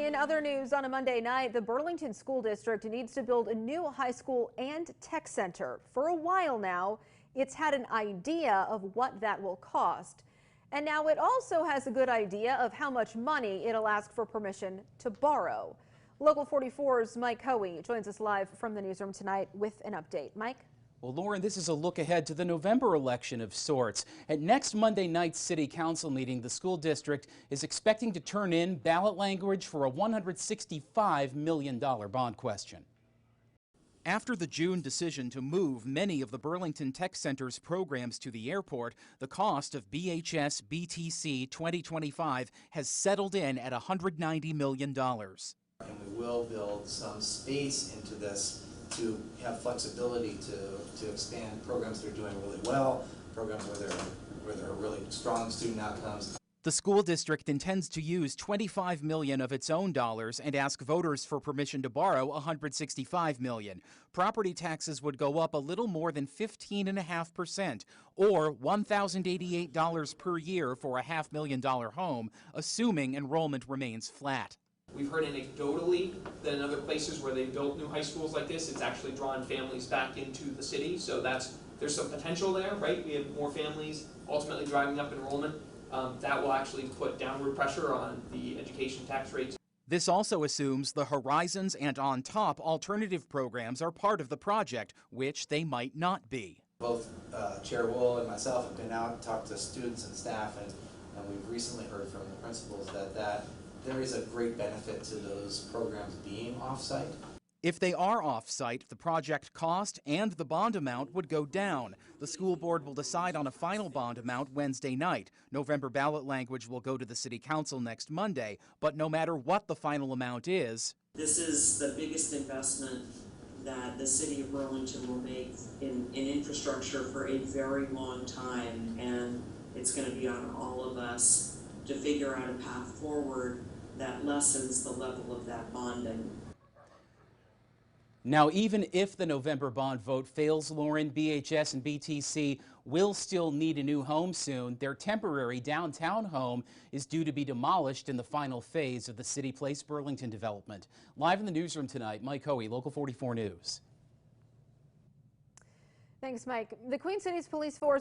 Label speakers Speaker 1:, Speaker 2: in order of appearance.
Speaker 1: In other news, on a Monday night, the Burlington School District needs to build a new high school and tech center. For a while now, it's had an idea of what that will cost. And now it also has a good idea of how much money it'll ask for permission to borrow. Local 44's Mike Hoey joins us live from the newsroom tonight with an update. Mike?
Speaker 2: Well, Lauren, this is a look ahead to the November election of sorts. At next Monday night's City Council meeting, the school district is expecting to turn in ballot language for a $165 million bond question. After the June decision to move many of the Burlington Tech Center's programs to the airport, the cost of BHS BTC 2025 has settled in at $190 million.
Speaker 3: And we will build some space into this to have flexibility to expand programs that are doing really well, programs where there are really strong student outcomes.
Speaker 2: The school district intends to use $25 million of its own dollars and ask voters for permission to borrow $165 million. Property taxes would go up a little more than 15.5%, or $1,088 per year for a $500,000 home, assuming enrollment remains flat.
Speaker 4: We've heard anecdotally that in other places where they've built new high schools like this, it's actually drawn families back into the city. So there's some potential there, right? We have more families ultimately driving up enrollment. That will actually put downward pressure on the education tax rates.
Speaker 2: This also assumes the Horizons and On Top alternative programs are part of the project, which they might not be.
Speaker 3: Both Chair Wool and myself have been out and talked to students and staff, and we've recently heard from the principals that there is a great benefit to those programs being off-site.
Speaker 2: If they are off-site, the project cost and the bond amount would go down. The school board will decide on a final bond amount Wednesday night. November ballot language will go to the City Council next Monday, but no matter what the final amount is,
Speaker 5: this is the biggest investment that the city of Burlington will make in infrastructure for a very long time, and it's going to be on all of us to figure out a path forward that lessens the level of that bonding.
Speaker 2: Now, even if the November bond vote fails, Lauren, BHS and BTC will still need a new home soon. Their temporary downtown home is due to be demolished in the final phase of the City Place Burlington development. Live in the newsroom tonight, Mike Hoey, Local 44 News.
Speaker 1: Thanks, Mike. The Queen City's police force